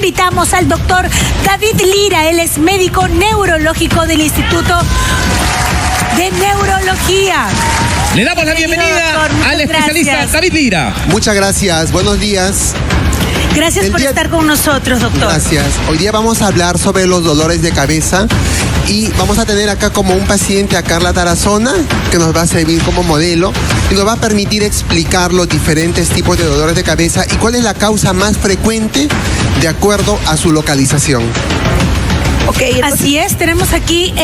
invitamos al doctor David Lira. Él es médico neurológico del Instituto de Neurología. Le damos la bienvenida doctor, al especialista gracias. David Lira. Muchas gracias, buenos días. Gracias por estar con nosotros, doctor. Gracias. Hoy día vamos a hablar sobre los dolores de cabeza y vamos a tener acá como un paciente a Carla Tarazona, que nos va a servir como modelo y nos va a permitir explicar los diferentes tipos de dolores de cabeza y cuál es la causa más frecuente de acuerdo a su localización. Okay, así es, tenemos aquí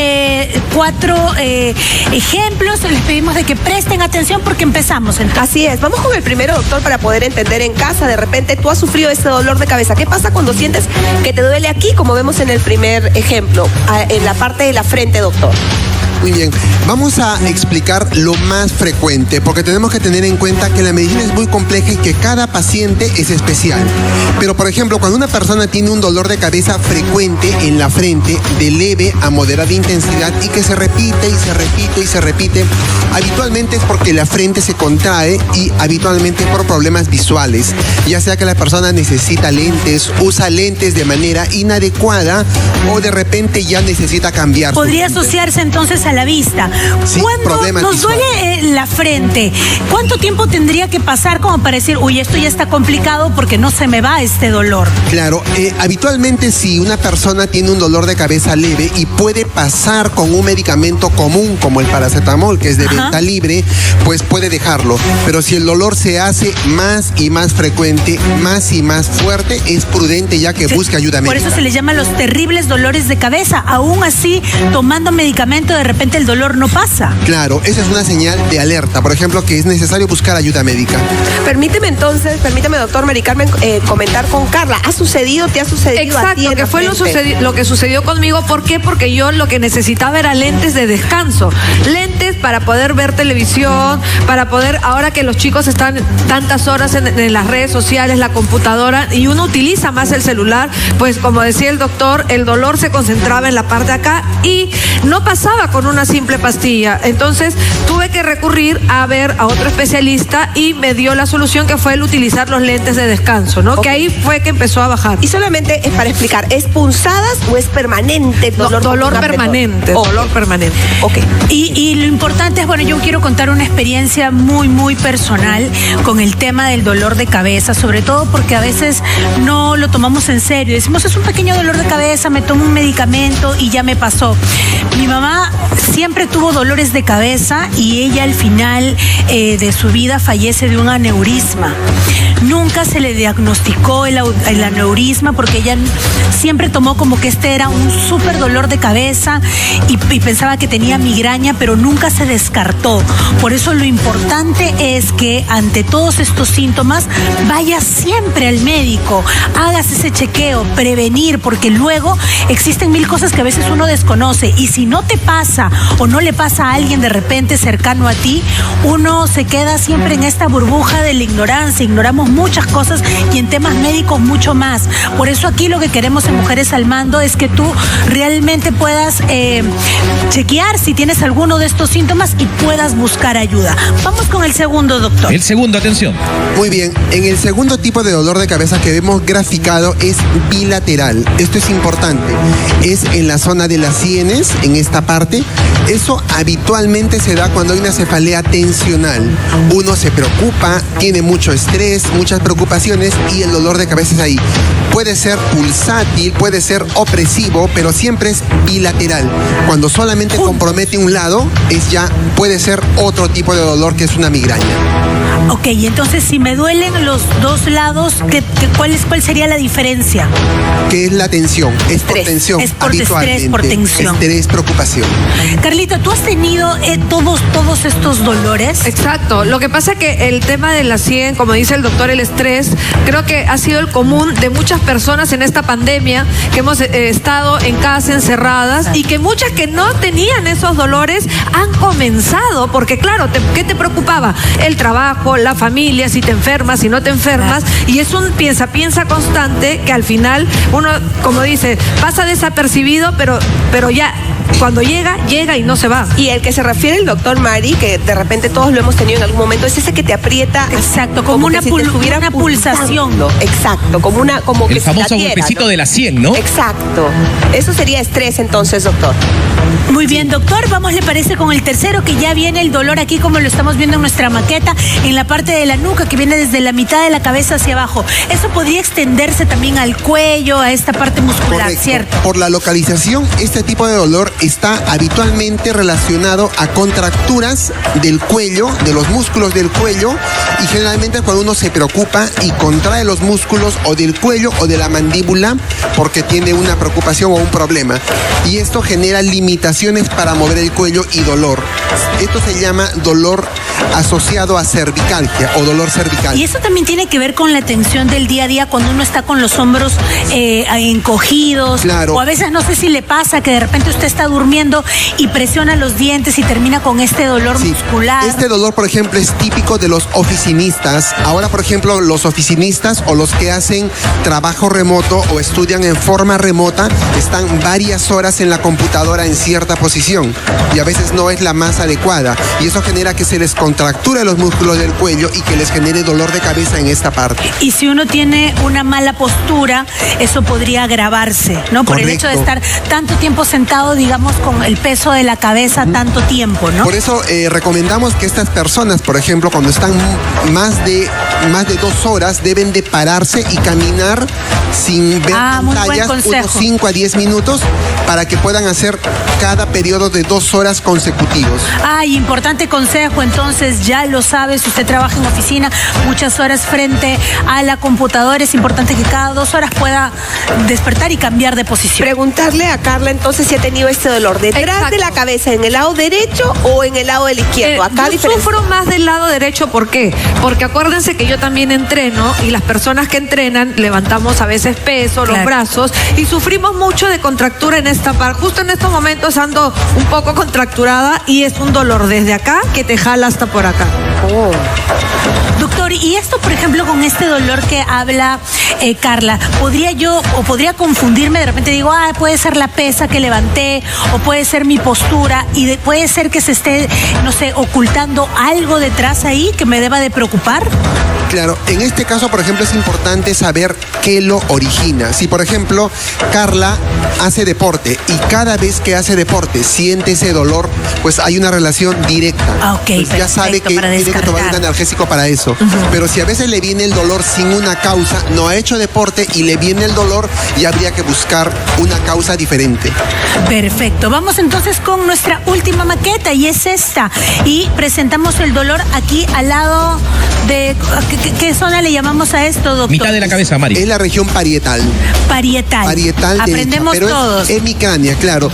4 ejemplos. Les pedimos de que presten atención porque empezamos. Entonces. Así es, vamos con el primero, doctor, para poder entender en casa. De repente tú has sufrido ese dolor de cabeza. ¿Qué pasa cuando sientes que te duele aquí, como vemos en el primer ejemplo, en la parte de la frente, doctor? Muy bien, vamos a explicar lo más frecuente, porque tenemos que tener en cuenta que la medicina es muy compleja y que cada paciente es especial. Pero, por ejemplo, cuando una persona tiene un dolor de cabeza frecuente en la frente, de leve a moderada intensidad y que se repite y se repite y se repite, habitualmente es porque la frente se contrae y habitualmente por problemas visuales, ya sea que la persona necesita lentes, usa lentes de manera inadecuada o de repente ya necesita cambiar. Podría asociarse entonces a la vista. Sí, Cuando nos duele la frente, ¿cuánto tiempo tendría que pasar como para decir, uy, esto ya está complicado porque no se me va este dolor? Claro, habitualmente si una persona tiene un dolor de cabeza leve y puede pasar con un medicamento común como el paracetamol, que es de venta libre, pues puede dejarlo. Pero si el dolor se hace más y más frecuente, más y más fuerte, es prudente ya que busque ayuda médica. Por eso se les llama los terribles dolores de cabeza. Aún así, tomando medicamento, de repente el dolor no pasa. Claro, esa es una señal de alerta, por ejemplo, que es necesario buscar ayuda médica. Permíteme, doctor Mari Carmen, comentar con Carla. ¿Te ha sucedido Exacto, a ti que fue lo que sucedió conmigo. ¿Por qué? Porque yo lo que necesitaba era lentes de descanso. Lentes para poder ver televisión, para poder, ahora que los chicos están tantas horas en las redes sociales, la computadora, y uno utiliza más el celular, pues como decía el doctor, el dolor se concentraba en la parte de acá y no pasaba con una simple pastilla. Entonces tuve que recurrir a ver a otro especialista y me dio la solución, que fue el utilizar los lentes de descanso, ¿no? Okay. Que ahí fue que empezó a bajar. Y solamente es para explicar, ¿es punzadas o es permanente? Dolor permanente. Dolor permanente. Ok. Y lo importante es, bueno, yo quiero contar una experiencia muy, muy personal con el tema del dolor de cabeza, sobre todo porque a veces no lo tomamos en serio. Decimos, es un pequeño dolor de cabeza, me tomo un medicamento y ya me pasó. Mi mamá siempre tuvo dolores de cabeza y ella al final de su vida fallece de un aneurisma. Nunca se le diagnosticó el aneurisma porque ella siempre tomó como que este era un súper dolor de cabeza y pensaba que tenía migraña, pero nunca se descartó. Por eso lo importante es que ante todos estos síntomas vaya siempre al médico, hagas ese chequeo, prevenir, porque luego existen 1000 cosas que a veces uno desconoce y si no te pasa o no le pasa a alguien de repente cercano a ti, uno se queda siempre en esta burbuja de la ignorancia. Ignoramos muchas cosas y en temas médicos mucho más. Por eso aquí lo que queremos en Mujeres al Mando es que tú realmente puedas chequear si tienes alguno de estos síntomas y puedas buscar ayuda. Vamos con el segundo, doctor. El segundo, atención. Muy bien, en el segundo tipo de dolor de cabeza que vemos graficado es bilateral. Esto es importante. Es en la zona de las sienes, en esta parte. Eso habitualmente se da cuando hay una cefalea tensional. Uno se preocupa, tiene mucho estrés, muchas preocupaciones y el dolor de cabeza es ahí. Puede ser pulsátil, puede ser opresivo, pero siempre es bilateral. Cuando solamente compromete un lado, puede ser otro tipo de dolor que es una migraña. Ok, entonces si me duelen los dos lados, ¿cuál sería la diferencia? Que es la tensión, es por tensión. Es por habitualmente. estrés, por tensión. Estrés, preocupación. Carlita, ¿tú has tenido todos estos dolores? Exacto. Lo que pasa es que el tema de la sien, como dice el doctor, el estrés, creo que ha sido el común de muchas personas en esta pandemia, que hemos estado en casa encerradas y que muchas que no tenían esos dolores han comenzado, porque claro, ¿qué te preocupaba? El trabajo, la familia, si te enfermas, si no te enfermas, y es un piensa constante que al final uno, como dice, pasa desapercibido, pero ya cuando llega y no se va. Y el que se refiere el doctor Mari, que de repente todos lo hemos tenido en algún momento, es ese que te aprieta. Exacto, como una que si te estuviera pulsación. pulsando. Exacto, como que El si famoso latiera, golpecito ¿no? de la 100, ¿no? Exacto. Eso sería estrés entonces, doctor. Muy bien, doctor, vamos, ¿le parece con el tercero, que ya viene el dolor aquí como lo estamos viendo en nuestra maqueta, en la parte de la nuca, que viene desde la mitad de la cabeza hacia abajo? Eso podría extenderse también al cuello, a esta parte muscular, Correcto. ¿cierto? Por la localización, este tipo de dolor está habitualmente relacionado a contracturas del cuello, de los músculos del cuello, y generalmente cuando uno se preocupa y contrae los músculos o del cuello o de la mandíbula porque tiene una preocupación o un problema. Y esto genera limitaciones para mover el cuello y dolor. Esto se llama dolor asociado a cervicalgia o dolor cervical. Y eso también tiene que ver con la tensión del día a día, cuando uno está con los hombros encogidos. Claro. O a veces no sé si le pasa que de repente usted está durmiendo y presiona los dientes y termina con este dolor Sí, muscular. este dolor, por ejemplo, es típico de los oficinistas. Ahora, por ejemplo, los oficinistas o los que hacen trabajo remoto o estudian en forma remota están varias horas en la computadora en cierta posición y a veces no es la más adecuada. Y eso genera que se les contracture los músculos del cuello y que les genere dolor de cabeza en esta parte. Y si uno tiene una mala postura, eso podría agravarse, ¿no? Por el hecho de estar tanto tiempo sentado, digamos, con el peso de la cabeza tanto tiempo, ¿no? Por eso recomendamos que estas personas, por ejemplo, cuando están más de 2 horas, deben de pararse y caminar sin ver muy buen pantallas consejo. unos 5 a 10 minutos para que puedan hacer cada periodo de 2 horas consecutivos. Ay, importante consejo, entonces ya lo sabes, si usted trabaja en oficina muchas horas frente a la computadora, es importante que cada 2 horas pueda despertar y cambiar de posición. Preguntarle a Carla entonces si ha tenido este dolor detrás Exacto. de la cabeza, en el lado derecho o en el lado del izquierdo. Acá Yo diferencia. sufro más del lado derecho, ¿por qué? Porque acuérdense que yo también entreno y las personas que entrenan levantamos a veces peso, los Claro. brazos y sufrimos mucho de contractura en esta parte. Justo en estos momentos ando un poco contracturada y es un dolor desde acá que te jala hasta por acá. Doctor, y esto, por ejemplo, con este dolor que habla Carla, podría confundirme, de repente digo, puede ser la pesa que levanté, o puede ser mi postura, y puede ser que se esté, no sé, ocultando algo detrás ahí que me deba de preocupar. Claro, en este caso, por ejemplo, es importante saber qué lo origina. Si, por ejemplo, Carla hace deporte y cada vez que hace deporte siente ese dolor, pues hay una relación directa. Ok, Pues ya sabe perfecto, que para tiene que tomar un descartar. analgésico para eso. Pero si a veces le viene el dolor sin una causa, no ha hecho deporte y le viene el dolor, ya habría que buscar una causa diferente. Perfecto, vamos entonces con nuestra última maqueta, y es esta. Y presentamos el dolor aquí al lado de... ¿Qué zona le llamamos a esto, doctor? Mitad de la cabeza, Mari. Es la región parietal. Parietal. Parietal derecha, Aprendemos pero todos. es hemicránea, claro.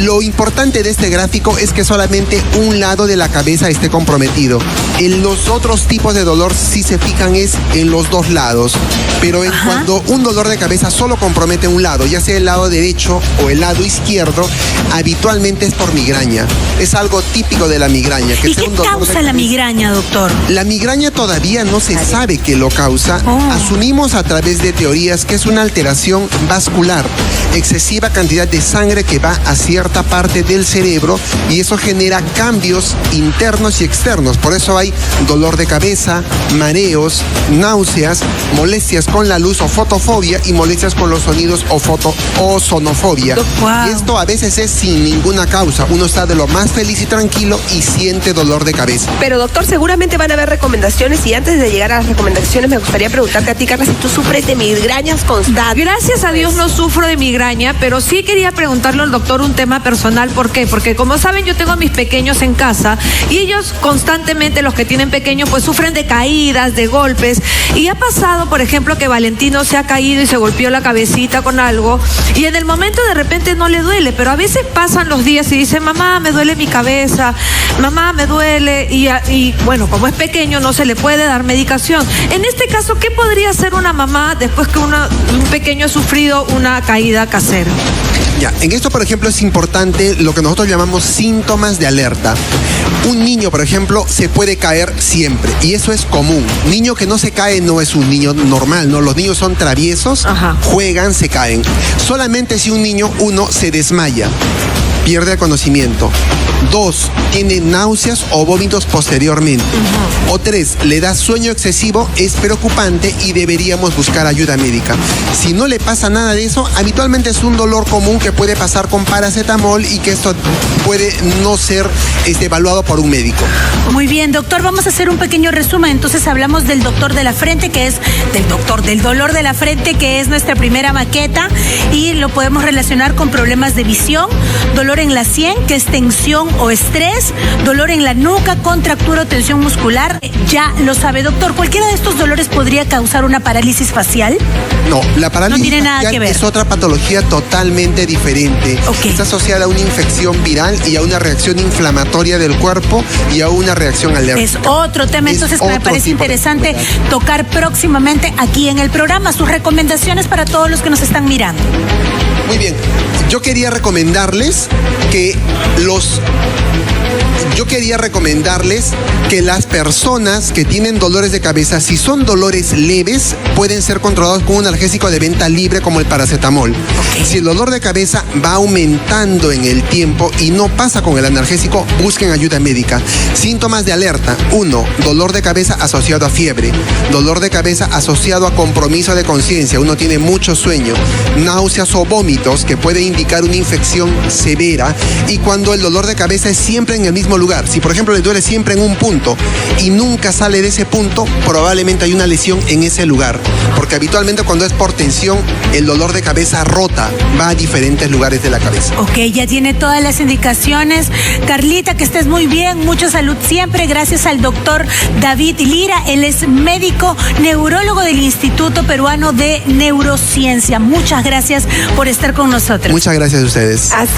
Lo importante de este gráfico es que solamente un lado de la cabeza esté comprometido. En los otros tipos de dolor, si se fijan, es en los 2 lados. Pero cuando un dolor de cabeza solo compromete un lado, ya sea el lado derecho o el lado izquierdo, habitualmente es por migraña. Es algo típico de la migraña. ¿Y sea qué un dolor de causa la cabeza. migraña, doctor? La migraña todavía no se sabe qué lo causa. Oh. Asumimos a través de teorías que es una alteración vascular, excesiva cantidad de sangre que va a cierta parte del cerebro y eso genera cambios internos y externos. Por eso hay dolor de cabeza, mareos, náuseas, molestias con la luz o fotofobia y molestias con los sonidos o sonofobia. Wow. Y esto a veces es sin ninguna causa. Uno está de lo más feliz y tranquilo y siente dolor de cabeza. Pero doctor, seguramente van a haber recomendaciones y antes de llegar a las recomendaciones me gustaría preguntarte a ti, Carla, si tú sufres de migrañas constantes. Gracias a Dios no sufro de migraña, pero sí quería preguntarle al doctor un tema personal. ¿Por qué? Porque como saben, yo tengo a mis pequeños en casa y ellos constantemente, los que tienen pequeños, pues sufren de caídas, de golpes. Y ha pasado, por ejemplo, que Valentino se ha caído y se golpeó la cabecita con algo y en el momento de repente no le duele, pero a veces pasan los días y dice, mamá, me duele mi cabeza, mamá, me duele, y bueno, como es pequeño no se le puede dar medicación. En este caso, ¿qué podría hacer una mamá después que un pequeño ha sufrido una caída casera? Ya, en esto, por ejemplo, es importante lo que nosotros llamamos síntomas de alerta. Un niño, por ejemplo, se puede caer siempre y eso es común. Niño que no se cae no es un niño normal, ¿no? Los niños son traviesos, Ajá. juegan, se caen. Solamente si un niño, uno, se desmaya. pierde el conocimiento. 2, tiene náuseas o vómitos posteriormente. O 3, le da sueño excesivo, es preocupante y deberíamos buscar ayuda médica. Si no le pasa nada de eso, habitualmente es un dolor común que puede pasar con paracetamol y que esto puede no ser evaluado por un médico. Muy bien, doctor, vamos a hacer un pequeño resumen. Entonces hablamos del doctor de la frente, que es del dolor de la frente, que es nuestra primera maqueta, y lo podemos relacionar con problemas de visión, dolor en la sien, que es tensión o estrés, dolor en la nuca, contractura o tensión muscular. Ya lo sabe, doctor, ¿cualquiera de estos dolores podría causar una parálisis facial? No, la parálisis no tiene nada facial que ver. Es otra patología totalmente diferente. Okay. Está asociada a una infección viral y a una reacción inflamatoria del cuerpo y a una reacción alérgica. Es otro tema, entonces que me parece interesante tocar próximamente aquí en el programa. Sus recomendaciones para todos los que nos están mirando. Muy bien, yo quería recomendarles que las personas que tienen dolores de cabeza, si son dolores leves, pueden ser controlados con un analgésico de venta libre como el paracetamol. Okay. Si el dolor de cabeza va aumentando en el tiempo y no pasa con el analgésico, busquen ayuda médica. Síntomas de alerta: 1, dolor de cabeza asociado a fiebre, dolor de cabeza asociado a compromiso de conciencia, uno tiene mucho sueño, náuseas o vómitos que puede indicar una infección severa, y cuando el dolor de cabeza es siempre en el mismo lugar. Si por ejemplo le duele siempre en un punto y nunca sale de ese punto, probablemente hay una lesión en ese lugar, porque habitualmente cuando es por tensión, el dolor de cabeza rota, va a diferentes lugares de la cabeza. Ok, ya tiene todas las indicaciones. Carlita, que estés muy bien, mucha salud siempre, gracias al doctor David Lira. Él es médico neurólogo del Instituto Peruano de Neurociencia. Muchas gracias por estar con nosotros. Muchas gracias a ustedes. Así